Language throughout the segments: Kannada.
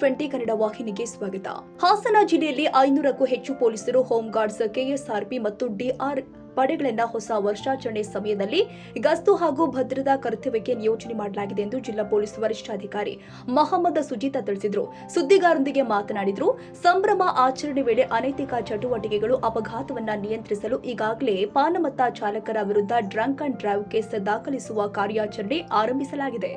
ಟಿವಿ20 ಕನ್ನಡ ವಾಹಿನಿಗೆ ಸ್ವಾಗತ. ಹಾಸನ ಜಿಲ್ಲೆಯಲ್ಲಿ 500ಕ್ಕೂ ಹೆಚ್ಚು ಪೊಲೀಸರು, ಹೋಮ್ ಗಾರ್ಡ್ಸ್, ಕೆಎಸ್ಆರ್ಪಿ ಮತ್ತು ಡಿಆರ್ ಪಡೆಗಳನ್ನು ಹೊಸ ವರ್ಷಾಚರಣೆ ಸಮಯದಲ್ಲಿ ಗಸ್ತು ಹಾಗೂ ಭದ್ರತಾ ಕರ್ತವ್ಯಕ್ಕೆ ನಿಯೋಜನೆ ಮಾಡಲಾಗಿದೆ ಎಂದು ಜಿಲ್ಲಾ ಪೊಲೀಸ್ ವರಿಷ್ಠಾಧಿಕಾರಿ ಮೊಹಮ್ಮದ್ ಸುಜಿತಾ ತಿಳಿಸಿದರು. ಸುದ್ದಿಗಾರರೊಂದಿಗೆ ಮಾತನಾಡಿದರು. ಸಂಭ್ರಮ ಆಚರಣೆ ವೇಳೆ ಅನೈತಿಕ ಚಟುವಟಿಕೆಗಳು, ಅಪಘಾತವನ್ನು ನಿಯಂತ್ರಿಸಲು ಈಗಾಗಲೇ ಪಾನಮತ್ತ ಚಾಲಕರ ವಿರುದ್ಧ ಡ್ರಂಕ್ ಅಂಡ್ ಡ್ರೈವ್ ಕೇಸ್ ದಾಖಲಿಸುವ ಕಾರ್ಯಾಚರಣೆ ಆರಂಭಿಸಲಾಗಿದೆ.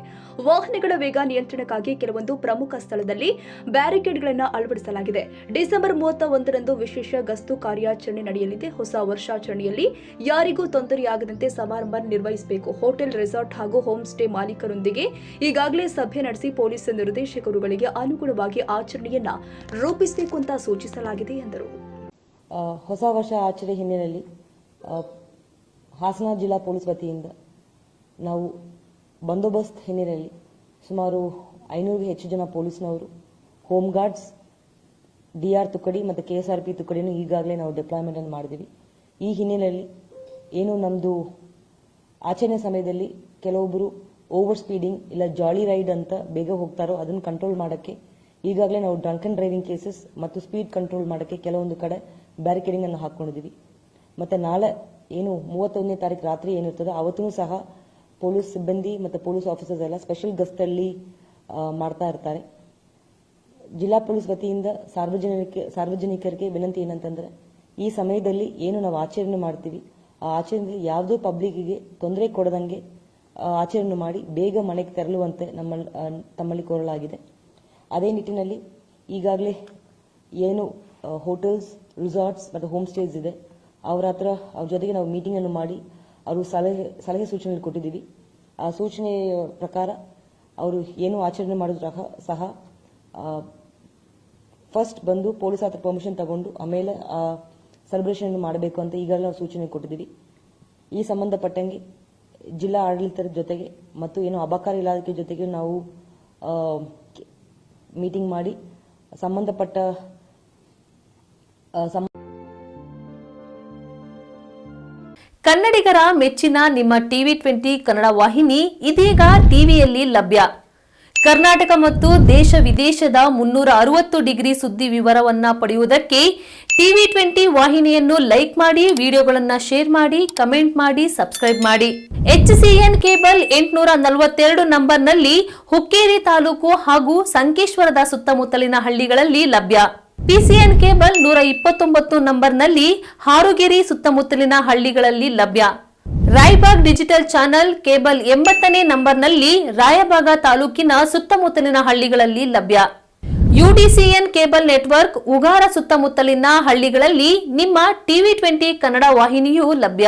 ವಾಹನಗಳ ವೇಗ ನಿಯಂತ್ರಣಕ್ಕಾಗಿ ಕೆಲವೊಂದು ಪ್ರಮುಖ ಸ್ಥಳದಲ್ಲಿ ಬ್ಯಾರಿಕೇಡ್ಗಳನ್ನು ಅಳವಡಿಸಲಾಗಿದೆ. ಡಿಸೆಂಬರ್ 31ರಂದು ವಿಶೇಷ ಗಸ್ತು ಕಾರ್ಯಾಚರಣೆ ನಡೆಯಲಿದೆ. ಹೊಸ ವರ್ಷಾಚರಣೆಯಲ್ಲಿ ಯಾರಿಗೂ ತೊಂದರೆಯಾಗದಂತೆ ಸಮಾರಂಭ ನಿರ್ವಹಿಸಬೇಕು. ಹೋಟೆಲ್, ರೆಸಾರ್ಟ್ ಹಾಗೂ ಹೋಮ್ ಸ್ಟೇ ಮಾಲೀಕರೊಂದಿಗೆ ಈಗಾಗಲೇ ಸಭೆ ನಡೆಸಿ ಪೊಲೀಸ್ ನಿರ್ದೇಶಕರುಗಳಿಗೆ ಅನುಗುಣವಾಗಿ ಆಚರಣೆಯನ್ನ ರೂಪಿಸಬೇಕು ಅಂತ ಸೂಚಿಸಲಾಗಿದೆ ಎಂದರು. ಹೊಸ ವರ್ಷ ಆಚರಣೆ ಹಿನ್ನೆಲೆಯಲ್ಲಿ ಹಾಸನ ಜಿಲ್ಲಾ ಪೊಲೀಸ್ ವತಿಯಿಂದ ನಾವು ಬಂದೋಬಸ್ತ್ ಹಿನ್ನೆಲೆಯಲ್ಲಿ ಸುಮಾರು 500ಗೂ ಹೆಚ್ಚು ಜನ ಪೊಲೀಸ್ನವರು, ಹೋಮ್ ಗಾರ್ಡ್ಸ್, ಡಿಆರ್ ತುಕಡಿ ಮತ್ತು ಕೆಎಸ್ಆರ್ಪಿ ತುಕಡಿಯನ್ನು ಈಗಾಗಲೇ ನಾವು ಡಿಪ್ಲಾಯ್ಮೆಂಟ್ ಅನ್ನು ಮಾಡಿದ್ದೀವಿ. ಈ ಹಿನ್ನೆಲೆಯಲ್ಲಿ ಏನು ನಮ್ಮದು ಆಚರಣೆ ಸಮಯದಲ್ಲಿ ಕೆಲವೊಬ್ಬರು ಓವರ್ ಸ್ಪೀಡಿಂಗ್ ಇಲ್ಲ ಜಾಲಿ ರೈಡ್ ಅಂತ ಬೇಗ ಹೋಗ್ತಾರೋ ಅದನ್ನು ಕಂಟ್ರೋಲ್ ಮಾಡೋಕ್ಕೆ ಈಗಾಗಲೇ ನಾವು ಡ್ರಂಕ್ ಅಂಡ್ ಡ್ರೈವಿಂಗ್ ಕೇಸಸ್ ಮತ್ತು ಸ್ಪೀಡ್ ಕಂಟ್ರೋಲ್ ಮಾಡೋಕ್ಕೆ ಕೆಲವೊಂದು ಕಡೆ ಬ್ಯಾರಿಕೇಡಿಂಗ್ ಅನ್ನು ಹಾಕ್ಕೊಂಡಿದ್ದೀವಿ. ಮತ್ತು ನಾಳೆ ಏನು 31ನೇ ತಾರೀಕು ರಾತ್ರಿ ಏನಿರ್ತದೆ ಅವತ್ತೂ ಸಹ ಪೊಲೀಸ್ ಸಿಬ್ಬಂದಿ ಮತ್ತು ಪೊಲೀಸ್ ಆಫೀಸರ್ಸ್ ಎಲ್ಲ ಸ್ಪೆಷಲ್ ಗಸ್ತಲ್ಲಿ ಮಾಡ್ತಾ ಇರ್ತಾರೆ. ಜಿಲ್ಲಾ ಪೊಲೀಸ್ ವತಿಯಿಂದ ಸಾರ್ವಜನಿಕರಿಗೆ ವಿನಂತಿ ಏನಂತಂದ್ರೆ, ಈ ಸಮಯದಲ್ಲಿ ಏನು ನಾವು ಆಚರಣೆ ಮಾಡ್ತೀವಿ ಆ ಆಚರಣೆಯಲ್ಲಿ ಯಾವುದೋ ಪಬ್ಲಿಕ್ಗೆ ತೊಂದರೆ ಕೊಡದಂಗೆ ಆಚರಣೆ ಮಾಡಿ ಬೇಗ ಮನೆಗೆ ತೆರಳುವಂತೆ ತಮ್ಮಲ್ಲಿ ಕೋರಲಾಗಿದೆ. ಅದೇ ನಿಟ್ಟಿನಲ್ಲಿ ಈಗಾಗಲೇ ಏನು ಹೋಟೆಲ್ಸ್, ರೆಸಾರ್ಟ್ಸ್ ಮತ್ತು ಹೋಮ್ ಸ್ಟೇಸ್ ಇದೆ ಅವ್ರ ಜೊತೆಗೆ ನಾವು ಮೀಟಿಂಗ್ ಅನ್ನು ಮಾಡಿ ಅವರು ಸಲಹೆ ಸೂಚನೆ ಕೊಟ್ಟಿದ್ದೀವಿ. ಆ ಸೂಚನೆ ಪ್ರಕಾರ ಅವರು ಏನು ಆಚರಣೆ ಮಾಡಿದ್ರು ಸಹ ಫಸ್ಟ್ ಬಂದು ಪೊಲೀಸ್ ಹತ್ರ ಪರ್ಮಿಷನ್ ತಗೊಂಡು ಆಮೇಲೆ ಸೆಲೆಬ್ರೇಷನ್ ಮಾಡಬೇಕು ಅಂತ ಈಗಾಗಲೇ ನಾವು ಸೂಚನೆ ಕೊಟ್ಟಿದ್ದೀವಿ. ಈ ಸಂಬಂಧಪಟ್ಟಂಗೆ ಜಿಲ್ಲಾ ಆಡಳಿತದ ಜೊತೆಗೆ ಮತ್ತು ಏನು ಅಬಕಾರಿ ಇಲಾಖೆ ಜೊತೆಗೆ ನಾವು ಮೀಟಿಂಗ್ ಮಾಡಿ ಸಂಬಂಧಪಟ್ಟ ಕನ್ನಡಿಗರ ಮೆಚ್ಚಿನ ನಿಮ್ಮ ಟಿವಿ20 ಕನ್ನಡ ವಾಹಿನಿ ಇದೀಗ ಟಿವಿಯಲ್ಲಿ ಲಭ್ಯ. ಕರ್ನಾಟಕ ಮತ್ತು ದೇಶ ವಿದೇಶದ 360 ಡಿಗ್ರಿ ಸುದ್ದಿ ವಿವರವನ್ನ ಪಡೆಯುವುದಕ್ಕೆ ಟಿವಿ20 ವಾಹಿನಿಯನ್ನು ಲೈಕ್ ಮಾಡಿ, ವಿಡಿಯೋಗಳನ್ನು ಶೇರ್ ಮಾಡಿ, ಕಮೆಂಟ್ ಮಾಡಿ, ಸಬ್ಸ್ಕ್ರೈಬ್ ಮಾಡಿ. HCN ಕೇಬಲ್ 842 ನಂಬರ್ನಲ್ಲಿ ಹುಕ್ಕೇರಿ ತಾಲೂಕು ಹಾಗೂ ಸಂಕೇಶ್ವರದ ಸುತ್ತಮುತ್ತಲಿನ ಹಳ್ಳಿಗಳಲ್ಲಿ ಲಭ್ಯ. PCN ಕೇಬಲ್ 129 ನಂಬರ್ನಲ್ಲಿ ಹಾರುಗೆರೆ ಸುತ್ತಮುತ್ತಲಿನ ಹಳ್ಳಿಗಳಲ್ಲಿ ಲಭ್ಯ. ರಾಯಬಾಗ್ ಡಿಜಿಟಲ್ ಚಾನೆಲ್ ಕೇಬಲ್ 80ನೇ ನಂಬರ್ನಲ್ಲಿ ರಾಯಬಾಗ ತಾಲೂಕಿನ ಸುತ್ತಮುತ್ತಲಿನ ಹಳ್ಳಿಗಳಲ್ಲಿ ಲಭ್ಯ. UDCN ಕೇಬಲ್ ನೆಟ್ವರ್ಕ್ ಉಗಾರ ಸುತ್ತಮುತ್ತಲಿನ ಹಳ್ಳಿಗಳಲ್ಲಿ ನಿಮ್ಮ ಟಿವಿ20 ಕನ್ನಡ ವಾಹಿನಿಯೂ ಲಭ್ಯ.